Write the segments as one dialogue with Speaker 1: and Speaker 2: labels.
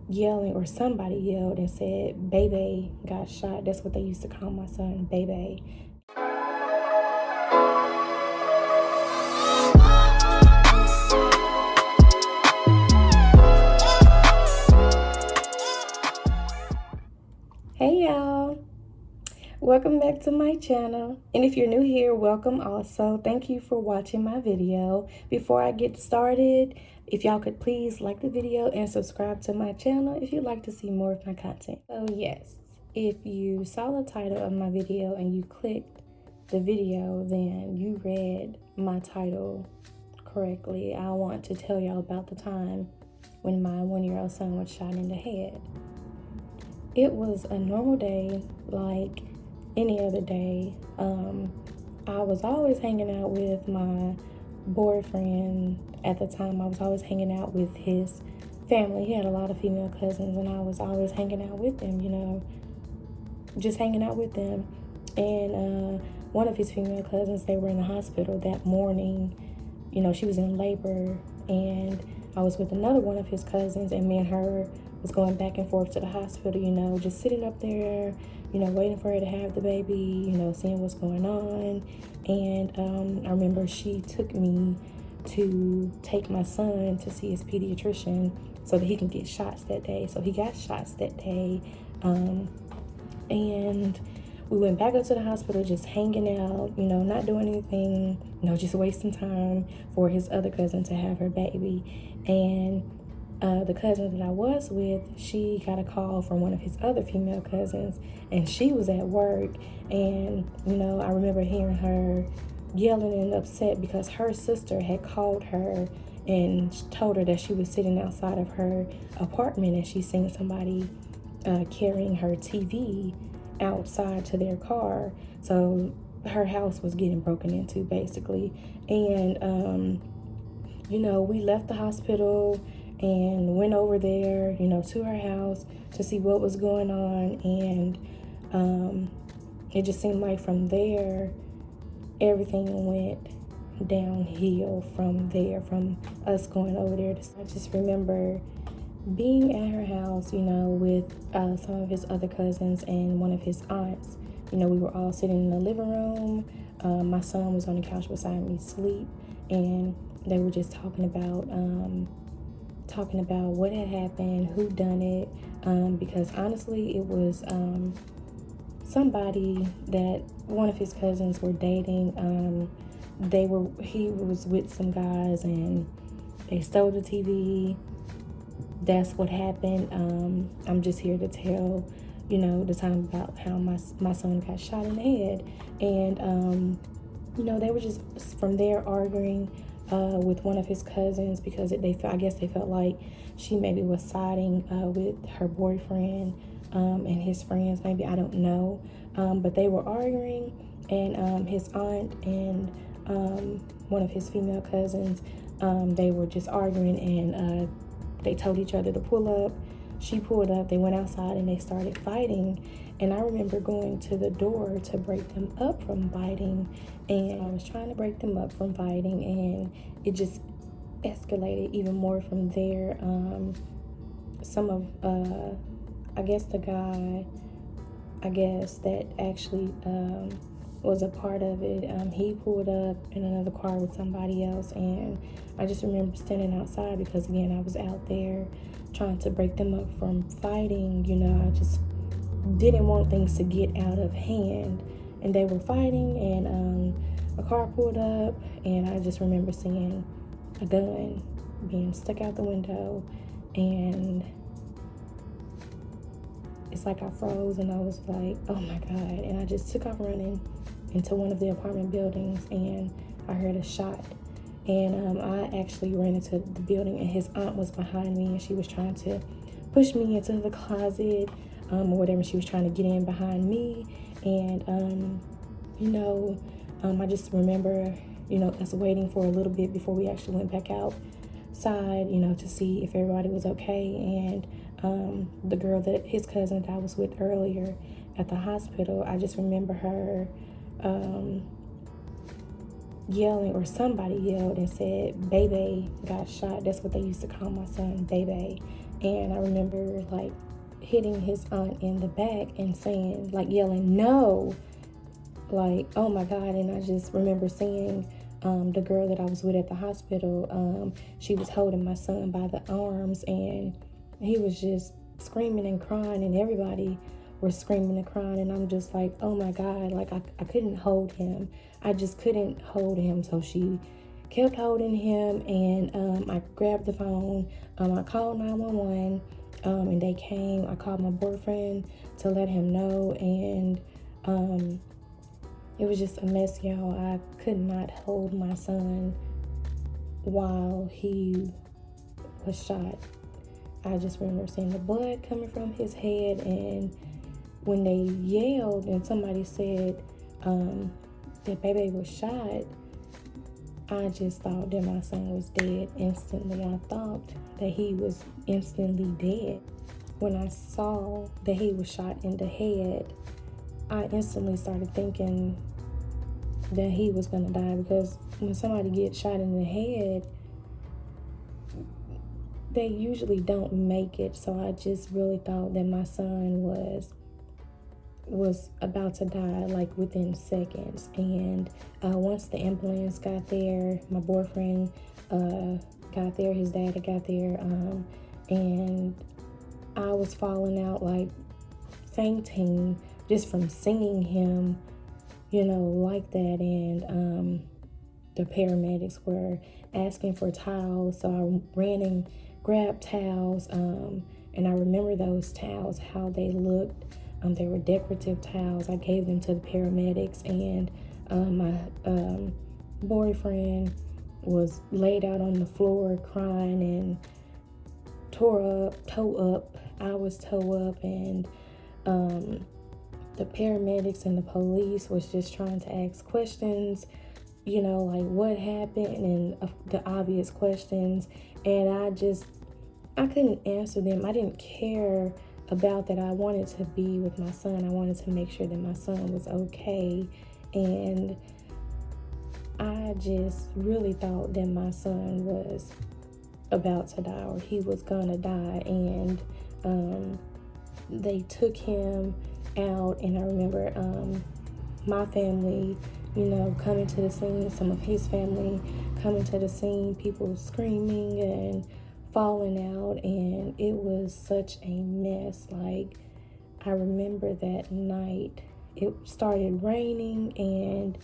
Speaker 1: yelling, or somebody yelled and said, Bebe got shot. That's what they used to call my son, Bebe. Hey y'all, welcome back to my channel, and if you're new here, welcome also. Thank you for watching my video. Before I get started, if y'all could please like the video and subscribe to my channel if you'd like to see more of my content. So yes, if you saw the title of my video and you clicked the video, then you read my title correctly. I want to tell y'all about the time when my 1-year-old son was shot in the head. It was a normal day, like any other day. I was always hanging out with my boyfriend at the time. I was always hanging out with his family. He had a lot of female cousins, and I was always hanging out with them, just hanging out with them. And one of his female cousins, they were in the hospital that morning. She was in labor, and I was with another one of his cousins, and me and her was going back and forth to the hospital, just sitting up there, waiting for her to have the baby, seeing what's going on. And I remember she took me to take my son to see his pediatrician so that he can get shots that day. So he got shots that day. And we went back up to the hospital, just hanging out, not doing anything, just wasting time for his other cousin to have her baby. And the cousin that I was with, she got a call from one of his other female cousins, and she was at work. And, I remember hearing her yelling and upset because her sister had called her and told her that she was sitting outside of her apartment and she seen somebody carrying her TV outside to their car. So her house was getting broken into, basically. And, we left the hospital and went over there, to her house to see what was going on. And it just seemed like from there, everything went downhill from there, from us going over there. I just remember being at her house, with some of his other cousins and one of his aunts. We were all sitting in the living room. My son was on the couch beside me asleep, and they were just talking about what had happened, who done it, because honestly, it was somebody that one of his cousins were dating. He was with some guys, and they stole the TV. That's what happened. I'm just here to tell, the time about how my son got shot in the head. And, they were just from there arguing with one of his cousins because I guess they felt like she maybe was siding with her boyfriend and his friends. Maybe, I don't know. But they were arguing, and his aunt and one of his female cousins, they were just arguing, and they told each other to pull up. She pulled up, they went outside, and they started fighting. And I remember going to the door to break them up from fighting, and I was trying to break them up from fighting, and it just escalated even more from there. Some of, I guess the guy, that actually was a part of it, he pulled up in another car with somebody else, and I just remember standing outside because, again, I was out there trying to break them up from fighting. I just didn't want things to get out of hand, and they were fighting, and a car pulled up, and I just remember seeing a gun being stuck out the window, and it's like I froze, and I was like, oh my God. And I just took off running into one of the apartment buildings, and I heard a shot. And I actually ran into the building, and his aunt was behind me, and she was trying to push me into the closet or whatever. She was trying to get in behind me. And, I just remember, us waiting for a little bit before we actually went back outside, to see if everybody was okay. And the girl that his cousin that I was with earlier at the hospital, I just remember her yelling, or somebody yelled and said, Bebe got shot. That's what they used to call my son, Bebe And I remember like hitting his aunt in the back and saying, like yelling, no, like, oh my God. And I just remember seeing the girl that I was with at the hospital. She was holding my son by the arms, and he was just screaming and crying, and everybody was screaming and crying. And I'm just like, oh my God, like I couldn't hold him. I just couldn't hold him. So she kept holding him, and I grabbed the phone. I called 911, and they came. I called my boyfriend to let him know, and it was just a mess, y'all. I could not hold my son while he was shot. I just remember seeing the blood coming from his head, and when they yelled and somebody said that baby was shot, I just thought that my son was dead instantly. I thought that he was instantly dead. When I saw that he was shot in the head, I instantly started thinking that he was gonna die, because when somebody gets shot in the head, they usually don't make it. So I just really thought that my son was about to die, like within seconds. And once the ambulance got there, my boyfriend got there, his dad got there, and I was falling out, like fainting, just from seeing him, like that. And the paramedics were asking for towels, so I ran and grabbed towels, and I remember those towels, how they looked. They were decorative towels. I gave them to the paramedics, and my boyfriend was laid out on the floor crying and toe up. I was toe up, and the paramedics and the police was just trying to ask questions, like what happened, and the obvious questions. And I couldn't answer them. I didn't care about that. I wanted to be with my son. I wanted to make sure that my son was okay. And I just really thought that my son was about to die, or he was gonna die. And they took him out, and I remember my family, coming to the scene, some of his family coming to the scene, people screaming and falling out, and it was such a mess. Like, I remember that night, it started raining, and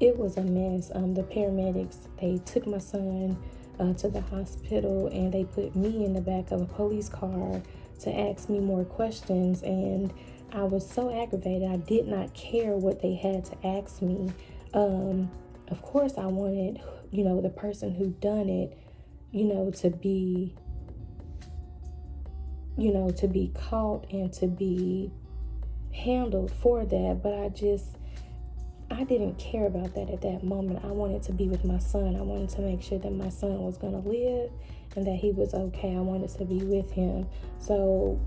Speaker 1: it was a mess. The paramedics, they took my son to the hospital, and they put me in the back of a police car to ask me more questions. And I was so aggravated. I did not care what they had to ask me. Of course, I wanted, the person who done it, to be, to be caught and to be handled for that. But I didn't care about that at that moment. I wanted to be with my son. I wanted to make sure that my son was going to live and that he was okay. I wanted to be with him. So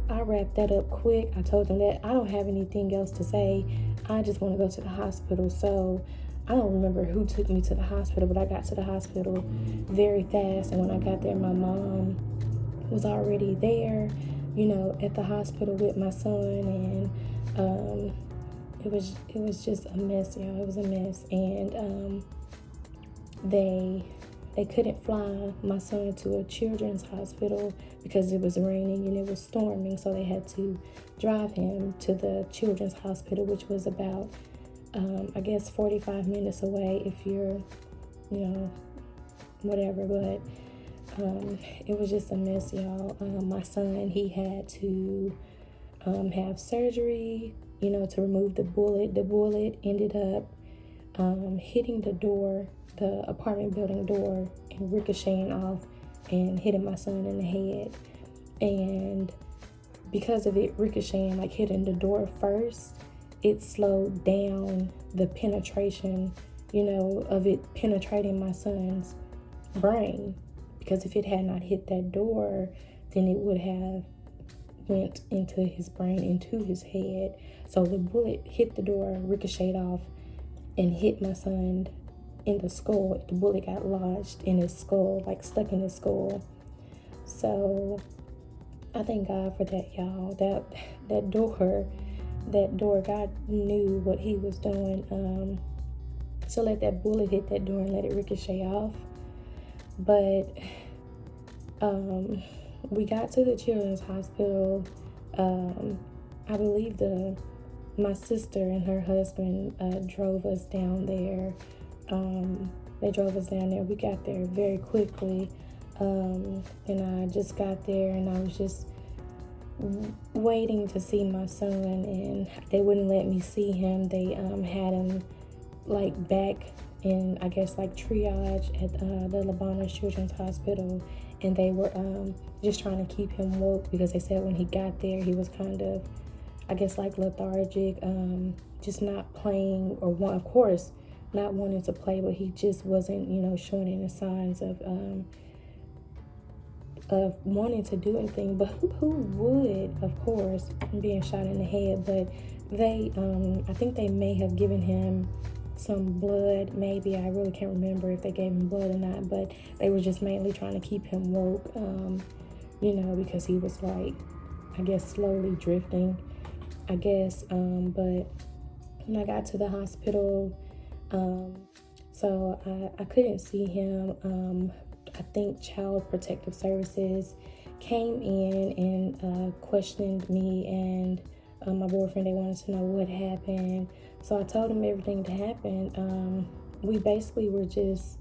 Speaker 1: I wrapped that up quick. I told them that I don't have anything else to say. I just want to go to the hospital. So I don't remember who took me to the hospital, but I got to the hospital very fast. And when I got there, my mom was already there, at the hospital with my son. And it was just a mess, y'all. It was a mess. And they couldn't fly my son to a children's hospital because it was raining and it was storming. So they had to drive him to the children's hospital, which was about, 45 minutes away if you're, whatever. But it was just a mess, y'all. My son, he had to have surgery, to remove the bullet. The bullet ended up hitting the door, the apartment building door, and ricocheting off and hitting my son in the head. And because of it ricocheting, like hitting the door first, it slowed down the penetration, of it penetrating my son's brain. Because if it had not hit that door, then it would have went into his brain, into his head. So the bullet hit the door, ricocheted off, and hit my son in the skull. The bullet got lodged in his skull, like stuck in his skull. So I thank God for that, y'all. That door, God knew what He was doing. To let that bullet hit that door and let it ricochet off. But we got to the children's hospital. I believe my sister and her husband drove us down there. They drove us down there. We got there very quickly. And I just got there and I was just waiting to see my son, and they wouldn't let me see him. They had him like back in, I guess, like triage at the Lebanon Children's Hospital, and they were just trying to keep him woke because they said when he got there he was kind of, I guess, like lethargic, just not playing, or of course not wanting to play, but he just wasn't, showing any signs of wanting to do anything. But who would, of course, being shot in the head. But they, I think they may have given him some blood, maybe. I really can't remember if they gave him blood or not, but they were just mainly trying to keep him woke, because he was like, I guess, slowly drifting, I guess. But when I got to the hospital, so I couldn't see him. I think Child Protective Services came in and questioned me and my boyfriend. They wanted to know what happened. So I told them everything that happened. We basically were just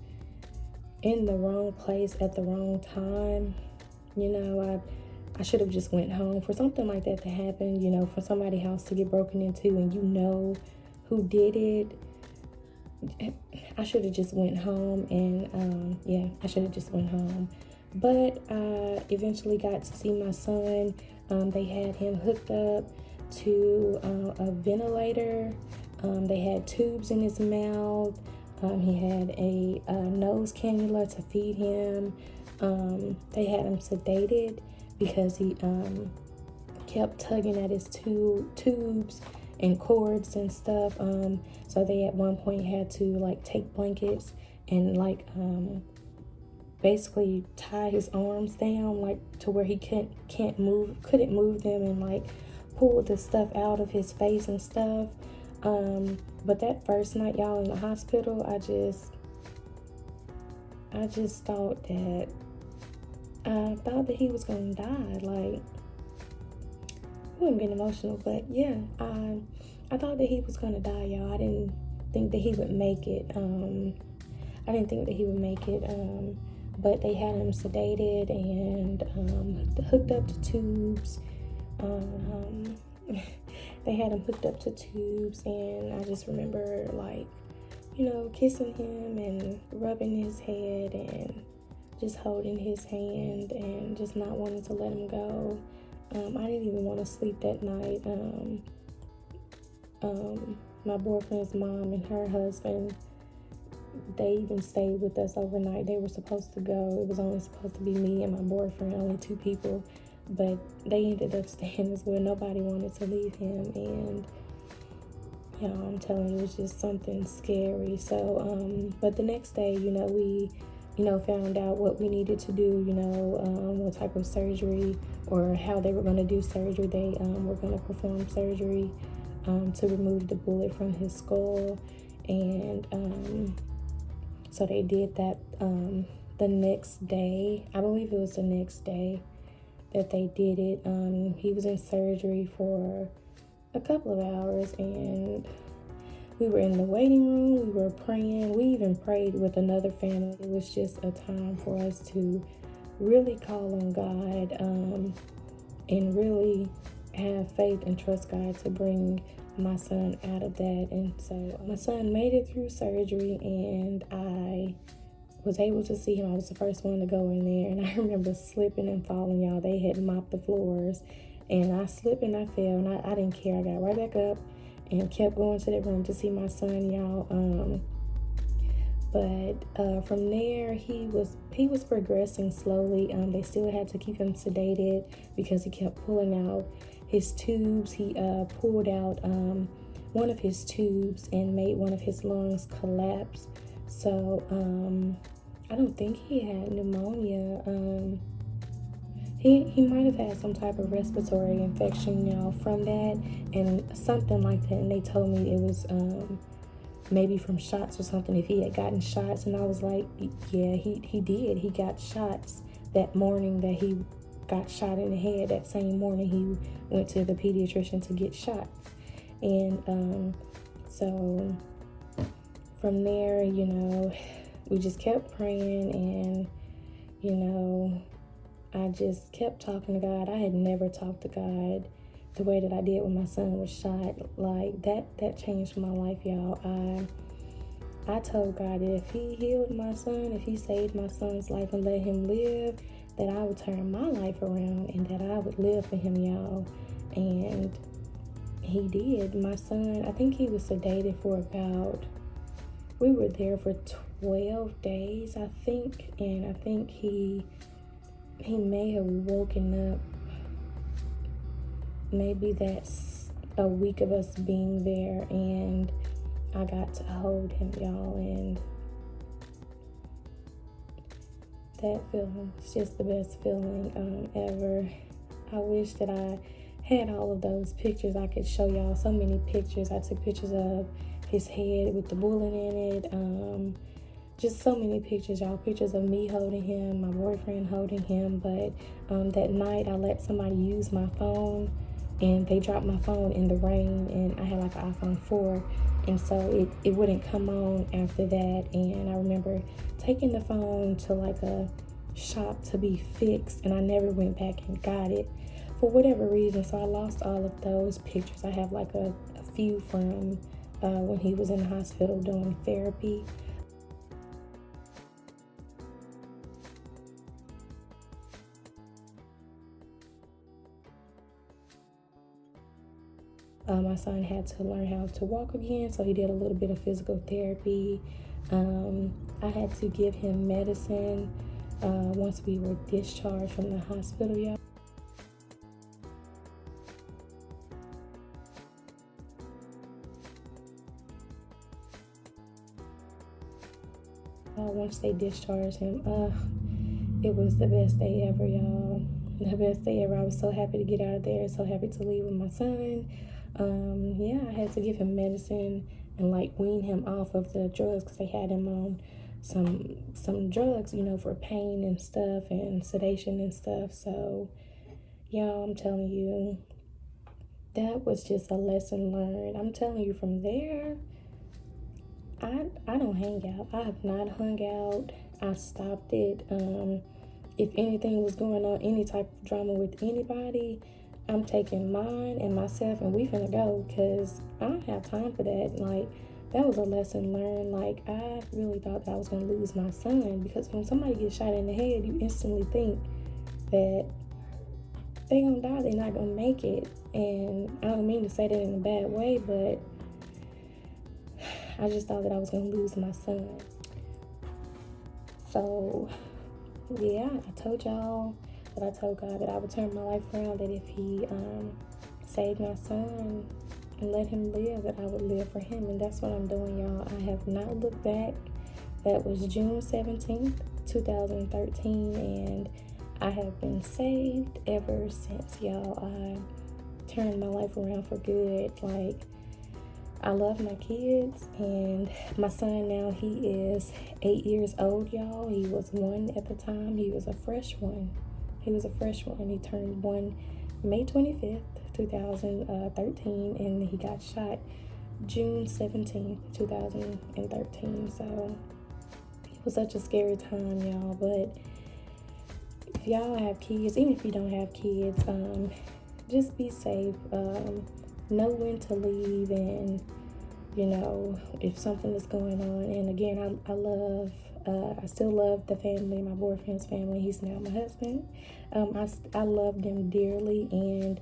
Speaker 1: in the wrong place at the wrong time. I should have just went home. For something like that to happen, for somebody's house to get broken into and who did it, I should have just went home. And I should have just went home. But I eventually got to see my son. They had him hooked up to a ventilator. They had tubes in his mouth. He had a nose cannula to feed him. They had him sedated because he kept tugging at his tubes and cords and stuff. So they at one point had to take blankets and basically tie his arms down to where he couldn't move them, and pull the stuff out of his face and stuff. But that first night, y'all, in the hospital, I just thought that he was gonna die. I wasn't getting emotional, but yeah, I thought that he was gonna die, y'all. I didn't think that he would make it. But they had him sedated and hooked up to tubes. They had him hooked up to tubes, and I just remember kissing him and rubbing his head and just holding his hand and just not wanting to let him go. I didn't even want to sleep that night. My boyfriend's mom and her husband, they even stayed with us overnight. They were supposed to go. It was only supposed to be me and my boyfriend, only 2 people. But they ended up staying as well. Nobody wanted to leave him. And, I'm telling you, it was just something scary. So, but the next day, we, found out what we needed to do, what type of surgery or how they were going to do surgery. They were going to perform surgery to remove the bullet from his skull. And so they did that the next day. I believe it was the next day that they did it. He was in surgery for a couple of hours, and we were in the waiting room. We were praying. We even prayed with another family. It was just a time for us to really call on God and really have faith and trust God to bring my son out of that. And so my son made it through surgery, and I was able to see him. I was the first one to go in there, and I remember slipping and falling, y'all. They had mopped the floors, and I slipped and I fell, and I didn't care. I got right back up and kept going to that room to see my son, y'all. But from there, he was progressing slowly. They still had to keep him sedated because he kept pulling out his tubes. He pulled out one of his tubes and made one of his lungs collapse. So I don't think he had pneumonia. he might have had some type of respiratory infection, from that and something like that. And they told me it was maybe from shots or something, if he had gotten shots. And I was like, yeah, he did. He got shots that morning that he got shot in the head. That same morning he went to the pediatrician to get shots. And so from there, we just kept praying, and I just kept talking to God. I had never talked to God the way that I did when my son was shot. Like that changed my life, y'all. I told God that if he healed my son, if he saved my son's life and let him live, that I would turn my life around and that I would live for him, y'all. And he did. My son, I think he was sedated for we were there for 12 days, I think. And I think he may have woken up, maybe that's a week of us being there, and I got to hold him, y'all, and that feeling was just the best feeling ever. I wish that I had all of those pictures. I could show y'all so many pictures. I took pictures of his head with the bullet in it. Just so many pictures, y'all. Pictures of me holding him, my boyfriend holding him. But that night I let somebody use my phone, and they dropped my phone in the rain, and I had like an iPhone 4, and so it wouldn't come on after that. And I remember taking the phone to like a shop to be fixed, and I never went back and got it for whatever reason. So I lost all of those pictures. I have like a few from when he was in the hospital doing therapy. My son had to learn how to walk again, so he did a little bit of physical therapy. I had to give him medicine once we were discharged from the hospital, y'all. Once they discharged him, it was the best day ever, y'all. The best day ever. I was so happy to get out of there, so happy to leave with my son. I had to give him medicine and like wean him off of the drugs, because they had him on some drugs, for pain and stuff and sedation and stuff. So y'all, I'm telling you, that was just a lesson learned. I'm telling you, from there, I don't hang out. I have not hung out. I stopped it. If anything was going on, any type of drama with anybody, I'm taking mine and myself, and we finna go, because I don't have time for that. Like, that was a lesson learned. Like, I really thought that I was gonna lose my son, because when somebody gets shot in the head, you instantly think that they gonna die, they're not gonna make it. And I don't mean to say that in a bad way, but I just thought that I was gonna lose my son. So yeah, I told y'all that I told God that I would turn my life around, that if he saved my son and let him live, that I would live for him. And that's what I'm doing, y'all. I have not looked back. That was June 17th, 2013, and I have been saved ever since, y'all. I turned my life around for good. Like, I love my kids, and my son now, he is 8 years old, y'all. He was 1 at the time. He was a fresh one. He turned 1 May 25th, 2013, and he got shot June 17th, 2013. So it was such a scary time, y'all. But if y'all have kids, even if you don't have kids, just be safe. Know when to leave, and if something is going on. And again, I still love the family, my boyfriend's family. He's now my husband. I love them dearly, and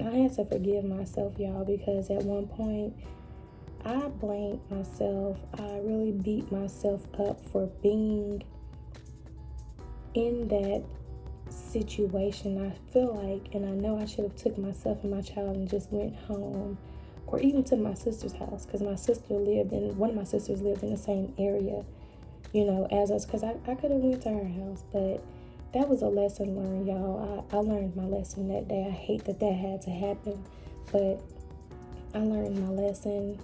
Speaker 1: I had to forgive myself, y'all, because at one point I blamed myself. I really beat myself up for being in that situation. I feel like, and I know I should have took myself and my child and just went home, or even to my sister's house, because one of my sisters lived in the same area, as us, because I could have went to her house. But that was a lesson learned, y'all. I learned my lesson that day. I hate that that had to happen, but I learned my lesson.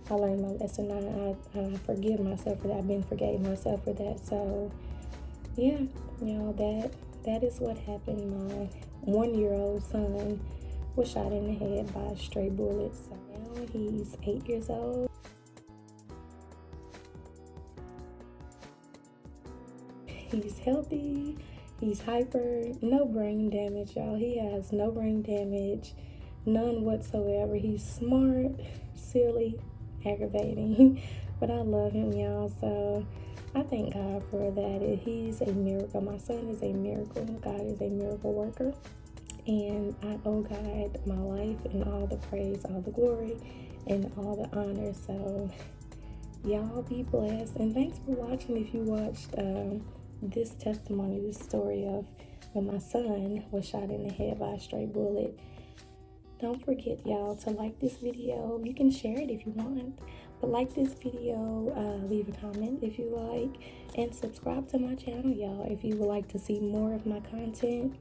Speaker 1: I learned my lesson. I forgive myself for that. I've been forgave myself for that. So yeah, y'all, that is what happened. My 1-year-old son was shot in the head by a stray bullet. So now he's 8 years old. He's healthy. He's hyper. No brain damage, y'all. He has no brain damage, none whatsoever. He's smart, silly, aggravating, but I love him, y'all. So I thank God for that. He's a miracle. My son is a miracle. God is a miracle worker. And I owe God my life and all the praise, all the glory, and all the honor. So y'all be blessed. And thanks for watching. If you watched this testimony, this story of when my son was shot in the head by a stray bullet, don't forget, y'all, to like this video. You can share it if you want, but like this video, leave a comment if you like, and subscribe to my channel, y'all, if you would like to see more of my content.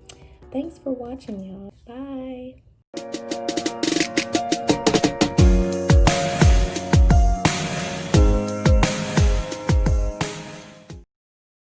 Speaker 1: Thanks for watching, y'all. Bye.